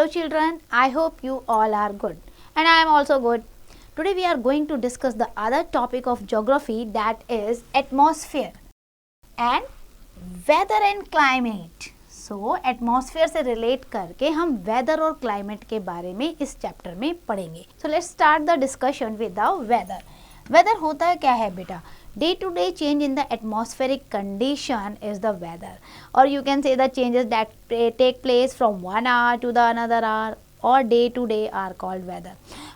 Hello children, I hope you all are good and I am also good. Today we are going to discuss the other topic of geography, that is atmosphere and weather and climate. So atmosphere से relate करके हम weather और climate के बारे में इस chapter में पढ़ेंगे. So let's start the discussion with the weather. Weather होता है क्या है बेटा? Day to day change in the atmospheric condition is the weather, or you can say the changes that take place from one hour to the another hour or day to day are called weather.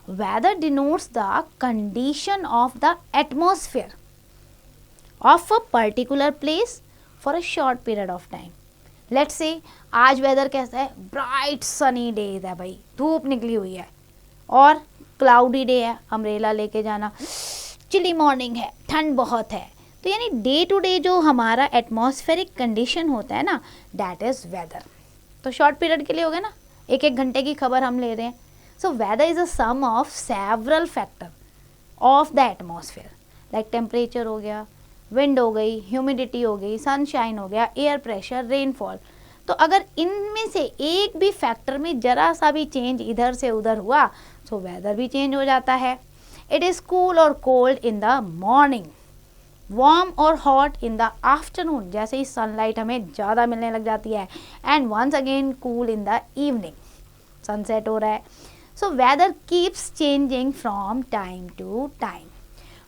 Weather denotes the condition of the atmosphere of a particular place for a short period of time. Let's say आज weather कैसा है? Bright sunny days है भाई, धूप निकली हुई है, और cloudy day है, अम्ब्रेला लेके जाना, चिली मॉर्निंग है, ठंड बहुत है. तो यानी डे टू डे जो हमारा एटमॉस्फेरिक कंडीशन होता है ना, दैट इज वेदर. तो शॉर्ट पीरियड के लिए हो गया ना, एक एक घंटे की खबर हम ले रहे हैं. So weather is a sum of several factor of the atmosphere, like temperature हो गया, विंड हो गई, ह्यूमिडिटी हो गई, सनशाइन हो गया, एयर प्रेशर, रेनफॉल. तो अगर इनमें से एक भी फैक्टर में जरा सा भी चेंज इधर से उधर हुआ तो वेदर भी चेंज हो जाता है. It is cool or cold in the morning, warm or hot in the afternoon, जैसे ही sunlight हमें ज़्यादा मिलने लग जाती है, and once again cool in the evening, sunset हो रहा है. So weather keeps changing from time to time.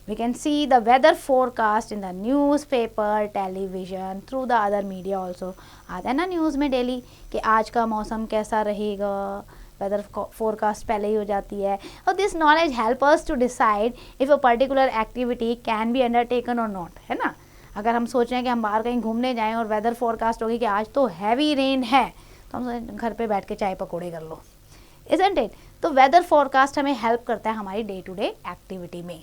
We can see the weather forecast in the newspaper, television, through the other media also. आता है ना news में daily कि आज का मौसम कैसा रहेगा, वेदर फोरकास्ट पहले ही हो जाती है. और this knowledge help us to decide if a particular activity can be undertaken और नॉट, है ना. अगर हम सोच रहे हैं कि हम बाहर कहीं घूमने जाएं और वेदर फोरकास्ट होगी कि आज तो हैवी रेन है, तो हम घर पे बैठ के चाय पकौड़े कर लो, इजंट इट. तो वेदर फोरकास्ट हमें हेल्प करता है हमारी डे टू डे एक्टिविटी में.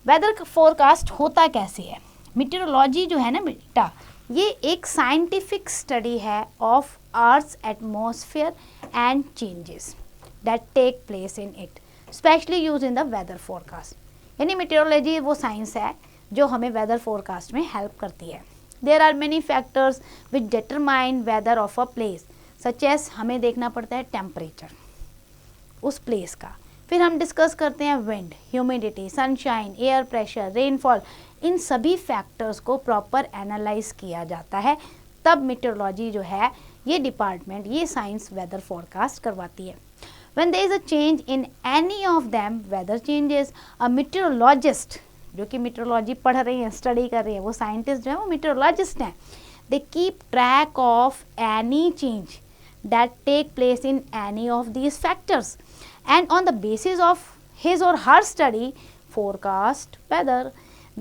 वेदर फोरकास्ट होता कैसे है? मीटेरोलॉजी जो है ना बेटा, ये एक साइंटिफिक स्टडी है of Earth's atmosphere and changes that take place in it, especially used in the weather forecast. यानी meteorology वो साइंस है जो हमें weather forecast में हेल्प करती है. There are many factors which determine weather of a place, such as हमें देखना पड़ता है टेम्परेचर उस प्लेस का, फिर हम डिस्कस करते हैं wind, humidity, sunshine, air pressure, rainfall. इन सभी फैक्टर्स को प्रॉपर एनालाइज किया जाता है, तब मीटेरोलॉजी जो है ये डिपार्टमेंट, ये साइंस वेदर फोरकास्ट करवाती है. When there is a change in any of them, weather changes, a meteorologist जो कि मीटेरोलॉजी पढ़ रही हैं, स्टडी कर रही है, वो साइंटिस्ट जो है वो मीटेरोलॉजिस्ट हैं. They keep track of any change that take place in any of these factors and on the basis of his or her study forecast weather.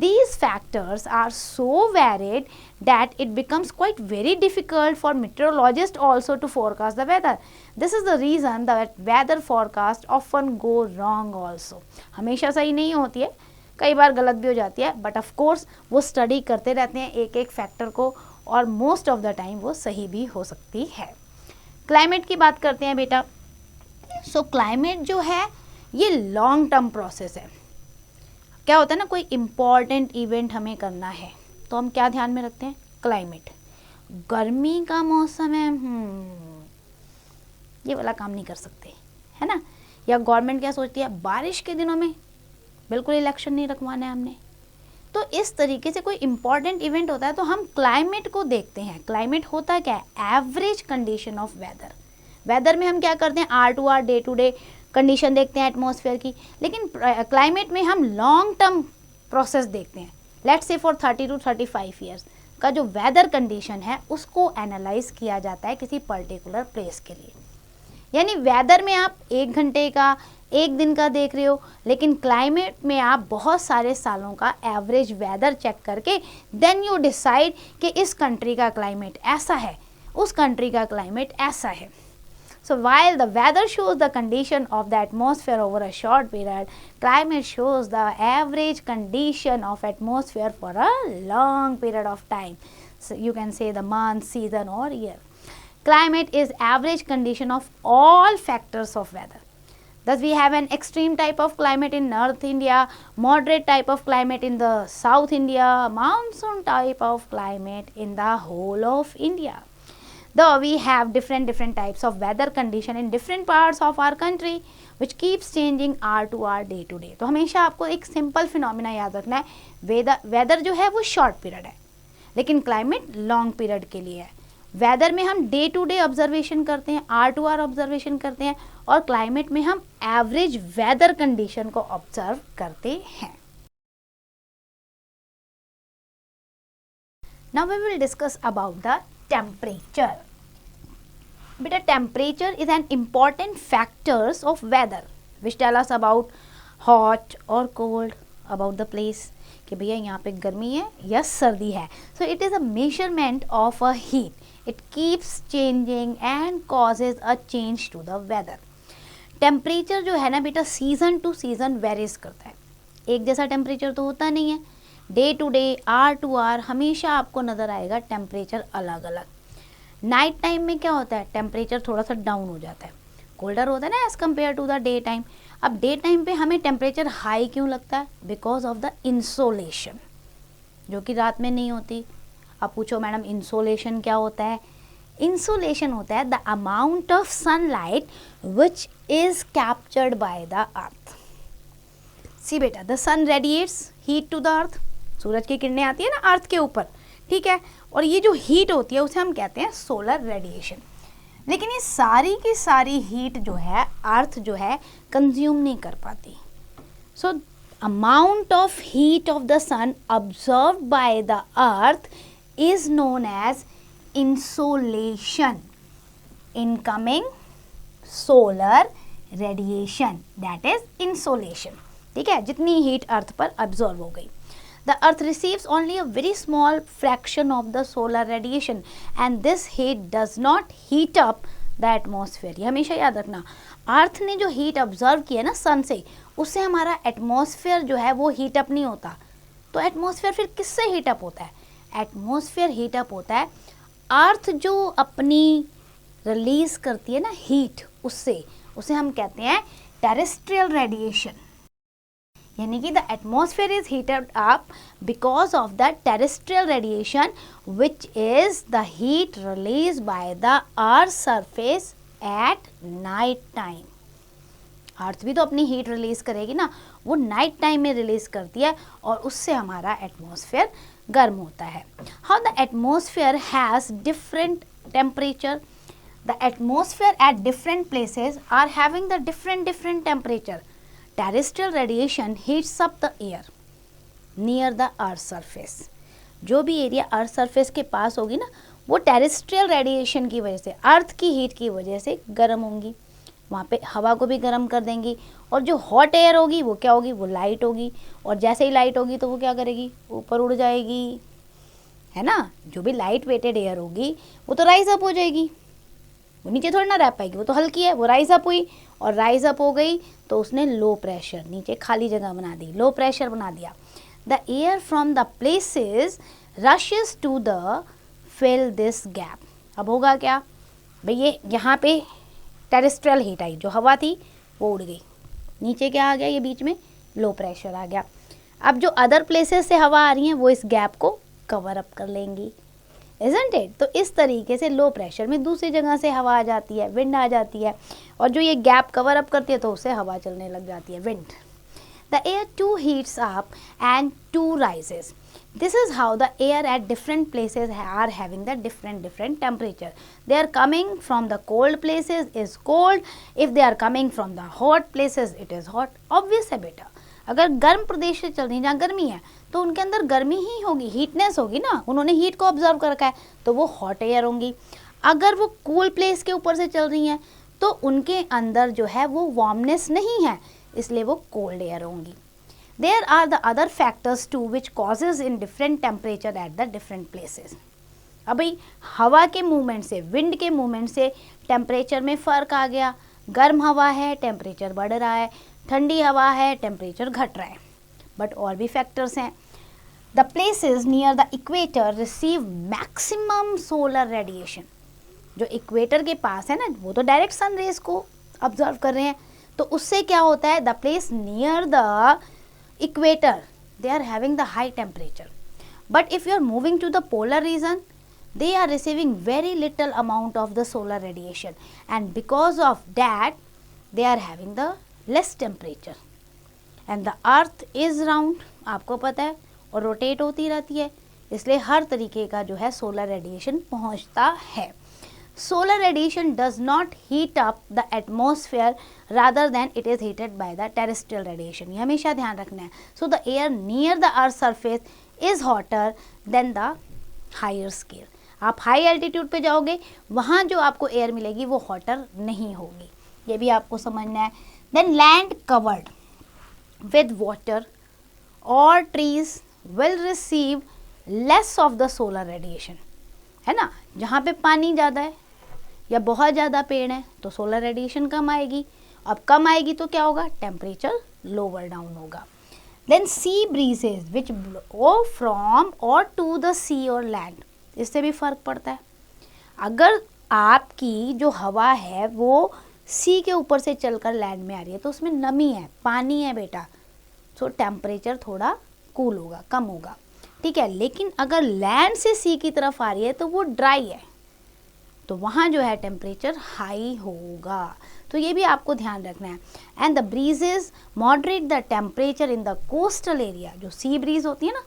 These factors are so varied that it becomes quite very difficult for meteorologists also to forecast the weather. This is the reason that weather forecast often go wrong also. हमेशा सही नहीं होती है, कई बार गलत भी हो जाती है, but of course वो study करते रहते हैं एक एक फैक्टर को, और most of the time वो सही भी हो सकती है. क्लाइमेट की बात करते हैं बेटा. सो क्लाइमेट जो है ये लॉन्ग टर्म प्रोसेस है. क्या होता है ना, कोई इम्पॉर्टेंट इवेंट हमें करना है तो हम क्या ध्यान में रखते हैं? क्लाइमेट. गर्मी का मौसम है, ये वाला काम नहीं कर सकते, है ना. या गवर्नमेंट क्या सोचती है, बारिश के दिनों में बिल्कुल इलेक्शन नहीं रखवाना है हमने. तो इस तरीके से कोई इम्पॉर्टेंट इवेंट होता है तो हम क्लाइमेट को देखते हैं. क्लाइमेट होता क्या है? Average condition of weather. Weather में हम क्या करते हैं? Hour to hour, day to day condition देखते हैं एटमॉस्फेयर की, लेकिन क्लाइमेट में हम लॉन्ग टर्म प्रोसेस देखते हैं. Let's say for 30 to 35 years का जो वेदर कंडीशन है उसको एनालाइज किया जाता है किसी पर्टिकुलर प्लेस के लिए. यानी वेदर में आप एक घंटे का, एक दिन का देख रहे हो, लेकिन क्लाइमेट में आप बहुत सारे सालों का एवरेज वेदर चेक करके देन यू डिसाइड कि इस कंट्री का क्लाइमेट ऐसा है, उस कंट्री का क्लाइमेट ऐसा है. So while the weather shows the condition of the atmosphere over a short period, climate shows the average condition of atmosphere for a long period of time. So you can say the month, season or year. Climate is average condition of all factors of weather. Thus we have an extreme type of climate in North India, moderate type of climate in the South India, monsoon type of climate in the whole of India. Though we have different types of weather condition in different parts of our country which keeps changing hour to hour, day to day. तो हमेशा आपको एक simple phenomena याद रखना है, weather जो है वो शॉर्ट पीरियड है लेकिन क्लाइमेट लॉन्ग पीरियड के लिए है. वेदर में हम डे टू डे ऑब्जर्वेशन करते हैं, आर टू आर ऑब्जर्वेशन करते हैं, और क्लाइमेट में हम एवरेज वेदर कंडीशन को ऑब्जर्व करते हैं. Now we will discuss about the temperature. Beta, temperature is an important factors of weather which tell us about hot or cold, about the place कि भैया यहाँ पे गर्मी है या सर्दी है. So it is a measurement of a heat. It keeps changing and causes a change to the weather. Temperature जो है ना बेटा सीजन टू सीजन वेरीज करता है, एक जैसा टेम्परेचर तो होता नहीं है. Day to day, hour to hour हमेशा आपको नज़र आएगा टेम्परेचर अलग अलग. नाइट टाइम में क्या होता है, टेम्परेचर थोड़ा सा डाउन हो जाता है, कोल्डर होता है ना as compare to the day time. अब डे टाइम पे हमें टेम्परेचर हाई क्यों लगता है, बिकॉज ऑफ द इंसोलेशन जो कि रात में नहीं होती. अब पूछो मैडम इंसोलेशन क्या होता है. इंसोलेशन होता है the amount of sunlight which is captured by the earth. See बेटा, the sun radiates heat to the earth. सूरज की किरणें आती है ना अर्थ के ऊपर, ठीक है, और ये जो हीट होती है उसे हम कहते हैं सोलर रेडिएशन. लेकिन ये सारी की सारी हीट जो है अर्थ जो है कंज्यूम नहीं कर पाती. So amount of heat of the sun observed by the earth is known as insolation. Incoming solar radiation, that is insolation. ठीक है, जितनी हीट अर्थ पर ऑब्जर्व हो गई. The earth receives only a very small fraction of the solar radiation and this heat does not heat up the atmosphere. ये हमेशा याद रखना, अर्थ ने जो हीट ऑब्जर्व की है ना सन से, उससे हमारा एटमॉस्फेयर जो है वो हीट अप नहीं होता. तो एटमॉस्फेयर फिर किससे हीट अप होता है, एटमॉस्फेयर हीट अप होता है अर्थ जो अपनी रिलीज करती है ना हीट, उससे, उसे हम कहते हैं टेरेस्ट्रियल रेडिएशन. यानी कि the atmosphere is heated up because of the terrestrial radiation which is the heat release by the earth surface at night time. Earth भी तो अपनी हीट रिलीज करेगी ना, वो नाइट टाइम में रिलीज करती है और उससे हमारा एटमॉस्फेयर गर्म होता है. How the atmosphere has different temperature. The atmosphere at different places are having the different temperature. Terrestrial radiation heats up the air near the earth surface. जो भी एरिया अर्थ सरफेस के पास होगी ना, वो टेरेस्ट्रियल रेडिएशन की वजह से, अर्थ की हीट की वजह से गर्म होंगी. वहाँ पे हवा को भी गर्म कर देंगी और जो हॉट एयर होगी वो क्या होगी, वो लाइट होगी. और जैसे ही लाइट होगी तो वो क्या करेगी, ऊपर उड़ जाएगी, है ना. जो भी लाइट वेटेड एयर होगी वो तो राइज अप हो जाएगी, वो नीचे थोड़ी ना रह पाएगी, वो तो हल्की है, वो राइज अप हुई और राइज अप हो गई तो उसने लो प्रेशर, नीचे खाली जगह बना दी, लो प्रेशर बना दिया. The air from the places rushes to the fill this gap. अब होगा क्या भाई, ये यहाँ पे टेरेस्ट्रियल हीट आई, जो हवा थी वो उड़ गई, नीचे क्या आ गया, ये बीच में लो प्रेशर आ गया. अब जो अदर प्लेसेस से हवा आ रही है वो इस गैप को कवर अप कर लेंगी, isn't it? तो इस तरीके से लो प्रेशर में दूसरी जगह से हवा आ जाती है, विंड आ जाती है, और जो ये गैप कवर अप करती है तो उससे हवा चलने लग जाती है, wind. The air to heats up and to rises. This is how the air at different places are having the different temperature. They are coming from the cold places is cold, if they are coming from the hot places it is hot. Obvious है बेटा, अगर गर्म प्रदेश से चल रही है जहाँ गर्मी है तो उनके अंदर गर्मी ही होगी, हीटनेस होगी ना, उन्होंने हीट को ऑब्जर्व कर रखा है तो वो हॉट एयर होंगी. अगर वो कूल प्लेस के ऊपर से चल रही हैं तो उनके अंदर जो है वो वार्मनेस नहीं है, इसलिए वो कोल्ड एयर होंगी. There are the other factors to which causes in different temperature at the different places. अब भाई हवा के मूवमेंट से, विंड के मूवमेंट से टेम्परेचर में फ़र्क आ गया. गर्म हवा है, टेम्परेचर बढ़ रहा है, ठंडी हवा है, टेम्परेचर घट रहा है. बट और भी फैक्टर्स हैं. The places near the equator receive maximum solar radiation. जो इक्वेटर के पास है ना, वो तो डायरेक्ट सन रेज को ऑब्जर्व कर रहे हैं, तो उससे क्या होता है, the place near the equator they are having the high temperature. But if you are moving to the polar region, they are receiving very little amount of the solar radiation, and because of that they are having the less temperature. And the earth is round, आपको पता है, और rotate होती रहती है, इसलिए हर तरीके का जो है सोलर रेडिएशन पहुंचता है. Solar radiation does not heat up the atmosphere rather than it is heated by the terrestrial radiation. ये हमेशा ध्यान रखना है. So the air near the earth's surface is hotter than the higher scale. आप high altitude पे जाओगे, वहाँ जो आपको एयर मिलेगी वो हॉटर नहीं होगी, ये भी आपको समझना है. Then land covered with water और trees will receive less of the solar radiation, है ना. जहाँ पे पानी ज़्यादा है या बहुत ज़्यादा पेड़ है तो सोलर रेडिएशन कम आएगी. अब कम आएगी तो क्या होगा, टेम्परेचर लोअर डाउन होगा. Then sea breezes which blow from और टू द सी और लैंड, इससे भी फर्क पड़ता है. अगर आपकी जो हवा है वो सी के ऊपर से चलकर लैंड में आ रही है तो उसमें नमी है, पानी है बेटा, तो टेम्परेचर थोड़ा कूल होगा, कम होगा, ठीक है. लेकिन अगर लैंड से सी की तरफ आ रही है तो वो ड्राई है, तो वहाँ जो है टेम्परेचर हाई होगा. तो ये भी आपको ध्यान रखना है. And the breezes moderate the temperature in the coastal area. जो सी ब्रीज होती है ना,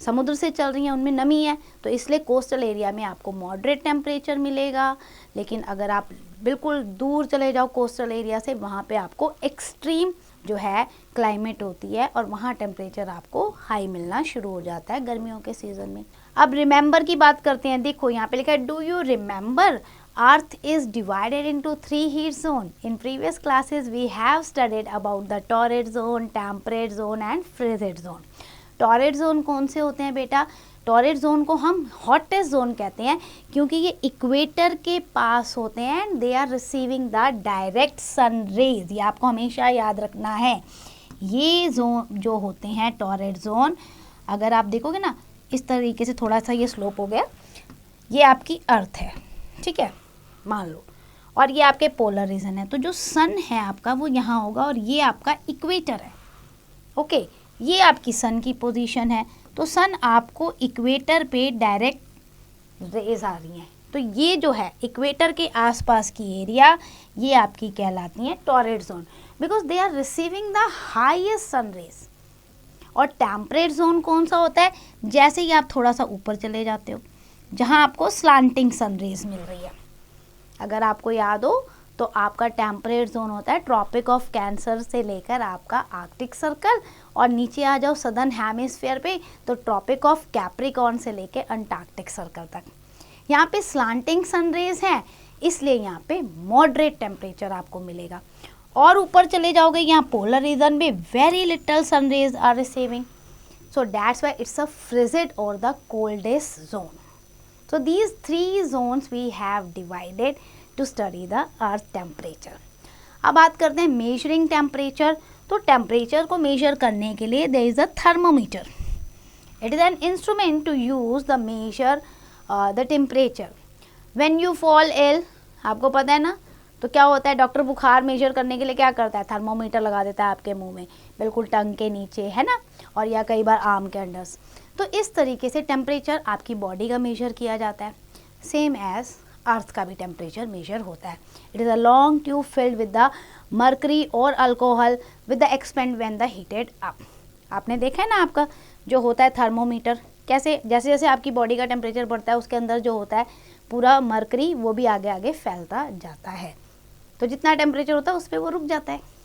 समुद्र से चल रही हैं, उनमें नमी है, तो इसलिए कोस्टल एरिया में आपको मॉडरेट टेम्परेचर मिलेगा. लेकिन अगर आप बिल्कुल दूर चले जाओ कोस्टल एरिया से, वहाँ पे आपको एक्सट्रीम जो है क्लाइमेट होती है और वहाँ टेम्परेचर आपको हाई मिलना शुरू हो जाता है गर्मियों के सीज़न में. अब रिमेंबर की बात करते हैं. देखो यहाँ पे लिखा है, do you remember earth is divided into 3 heat zone. In previous classes we have studied about the torrid zone, temperate zone and frigid zone. Torrid zone कौन से होते हैं बेटा, टॉरेट जोन को हम हॉटेस्ट जोन कहते हैं क्योंकि ये इक्वेटर के पास होते हैं and they are receiving the direct sun rays. ये आपको हमेशा याद रखना है. ये जोन जो होते हैं टॉरेट जोन, अगर आप देखोगे ना इस तरीके से, थोड़ा सा ये स्लोप हो गया, ये आपकी अर्थ है, ठीक है, मान लो, और ये आपके पोलर रीजन है. तो जो सन है आपका वो यहाँ होगा और ये आपका इक्वेटर है. ओके, ये आपकी सन की पोजीशन है. तो सन आपको इक्वेटर पे डायरेक्ट रेज आ रही हैं, तो ये जो है इक्वेटर के आसपास की एरिया, ये आपकी कहलाती हैं torrid zone, because they are receiving the highest sun rays. और टेम्परेट जोन कौन सा होता है, जैसे ही आप थोड़ा सा ऊपर चले जाते हो, जहाँ आपको स्लांटिंग सन रेज मिल रही है. अगर आपको याद हो तो आपका टेम्परेट जोन होता है ट्रॉपिक ऑफ कैंसर से लेकर आपका आर्कटिक सर्कल, और नीचे आ जाओ सदर्न हेमिस्फीयर पे तो ट्रॉपिक ऑफ कैप्रिकॉर्न से लेकर अंटार्कटिक सर्कल तक. यहाँ पे स्लांटिंग सन रेज हैं, इसलिए यहाँ पे मॉडरेट टेम्परेचर आपको मिलेगा. और ऊपर चले जाओगे यहाँ पोलर रीजन में very little sun rays are receiving, so that's why it's a frigid और the coldest zone. So these 3 zones we have divided to study the earth temperature. अब बात करते हैं measuring temperature. तो टेम्परेचर को major करने के लिए there is a thermometer. It is an instrument to use the measure the temperature. When you fall ill, आपको पता है ना, तो क्या होता है, डॉक्टर बुखार मेजर करने के लिए क्या करता है, थर्मोमीटर लगा देता है आपके मुंह में, बिल्कुल टंग के नीचे, है ना, और या कई बार आर्म के अंडर. तो इस तरीके से टेम्परेचर आपकी बॉडी का मेजर किया जाता है. सेम एज अर्थ का भी टेम्परेचर मेजर होता है. It is a long tube filled with the mercury और alcohol with the expand when the heated up. आपने देखा है ना, आपका जो होता है थर्मोमीटर, कैसे जैसे जैसे आपकी बॉडी का टेम्परेचर बढ़ता है उसके अंदर जो होता है पूरा मर्करी वो भी आगे आगे फैलता जाता है. तो जितना टेम्परेचर होता है उस पर वो रुक जाता है.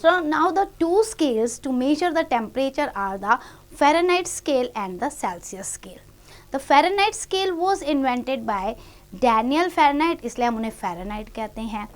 So now the 2 scales to measure the temperature are the Fahrenheit scale and the Celsius scale. The Fahrenheit scale was invented by Daniel Fahrenheit, इसलिए हम उन्हें Fahrenheit कहते हैं.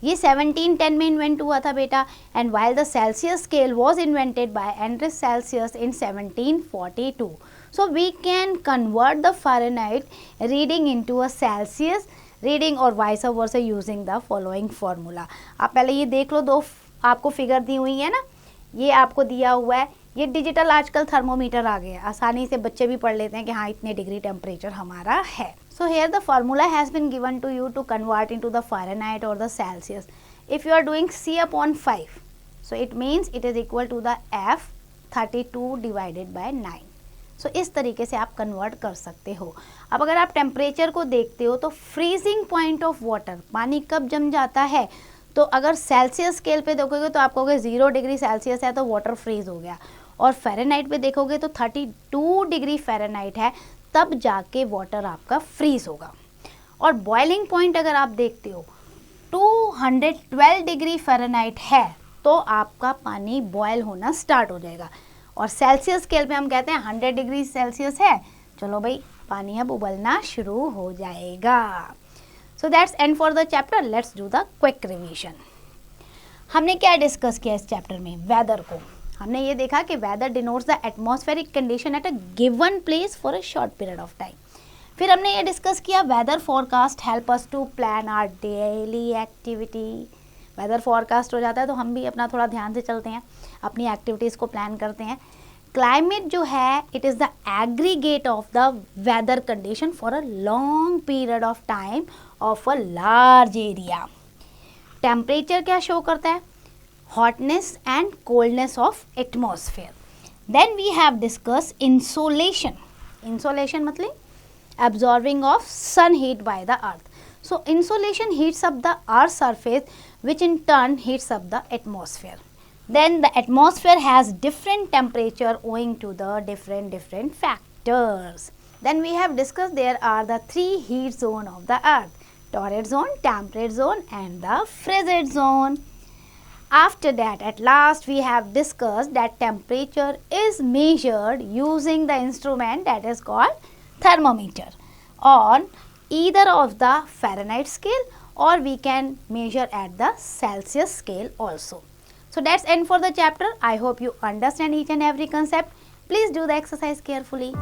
ये 1710 में इन्वेंट हुआ था बेटा. And while the Celsius scale was invented by Andreas Celsius in 1742. So we can convert the Fahrenheit reading into a Celsius reading or vice versa using the following formula. आप पहले ये देख लो, 2 आपको फिगर दी हुई है ना, ये आपको दिया हुआ है. ये डिजिटल आजकल थर्मोमीटर आ गया, आसानी से बच्चे भी पढ़ लेते हैं कि हाँ इतने डिग्री टेम्परेचर हमारा है. So here the formula has been given to you to convert into the Fahrenheit और the Celsius. If you are doing C/5, so it means it is equal to the F 32 divided by 9. सो इस तरीके से आप convert कर सकते हो। अब अगर आप टेम्परेचर को देखते हो तो फ्रीजिंग पॉइंट ऑफ वाटर, पानी कब जम जाता है, तो अगर सेल्सियस स्केल पे देखोगे तो आप कहोगे 0 डिग्री सेल्सियस है तो वाटर फ्रीज हो गया, और फ़ारेनहाइट पे देखोगे तो 32 डिग्री फ़ारेनहाइट है, तब जाके वाटर आपका फ्रीज होगा। और बॉइलिंग पॉइंट अगर आप देखते हो 212 डिग्री फ़ारेनहाइट है तो आपका पानी बॉयल होना स्टार्ट हो जाएगा। और सेल्सियस स्केल पे हम कहते हैं 100 डिग्री सेल्सियस है, चलो भाई पानी अब उबलना शुरू हो जाएगा। So that's and for the chapter. Let's do the quick revision. हमने क्या डिस्कस किया इस चैप्टर में? वेदर को हमने ये देखा कि weather denotes the atmospheric condition at a given place for a short period of time. फिर हमने ये डिस्कस किया weather forecast help us to plan our daily activity. Weather forecast हो जाता है तो हम भी अपना थोड़ा ध्यान से चलते हैं, अपनी एक्टिविटीज़ को प्लान करते हैं। क्लाइमेट जो है it is the aggregate of the weather condition for a long period of time of a large area. Temperature क्या शो करता है? Hotness and coldness of atmosphere. Then we have discuss insolation. Insolation मतलब absorbing of sun heat by the earth. So insolation heats up the earth's surface, which in turn heats up the atmosphere. Then the atmosphere has different temperature owing to the different factors. Then we have discussed there are the 3 heat zone of the earth: torrid zone, temperate zone and the frigid zone. After that, at last we have discussed that temperature is measured using the instrument that is called thermometer on either of the Fahrenheit scale, or we can measure at the Celsius scale also. So that's end for the chapter. I hope you understand each and every concept. Please do the exercise carefully.